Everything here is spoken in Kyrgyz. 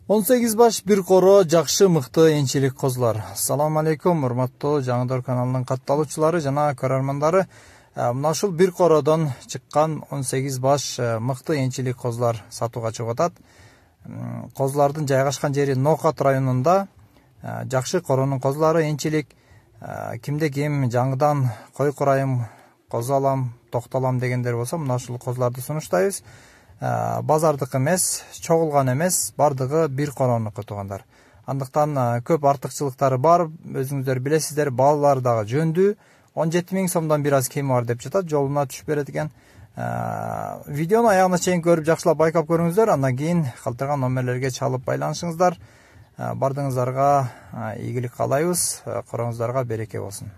18 баш бир коро жакшы мыкты энчилик козулар. Assalamu алейкум, урматтуу Жаңыдор каналынын катталуучулары жана көрөрмандары. Мына ушул бир кородон чыккан 18 баш мыкты энчилик козулар сатууга чыгып атат. Козулардын жайгашкан жери Нокат районунда. Жакшы коронун козулары энчилик. Кимде ким жаңыдан кой курайым, козу алам, токтолам дегендер болсо, мына ушул козуларды сунуштайбыз. Базардыкы эмес, чогулган эмес, бардыгы бир коронуку туугандар. Андыктан көп артыкчылыктары бар, өзүңүздөр билесиздер, балалары дагы жөндүү, 17 000 сомдон бир аз кеми бар деп жатат, жолуна түшүп берет экен. Видеону аягына чейин көрүп жакшылап байкап көрүңүздөр, андан кийин калтырган номерлерге чалып байланышыңыздар. Бардыгыңыздарга ийгилик каалайбыз, короңуздарга береке болсун.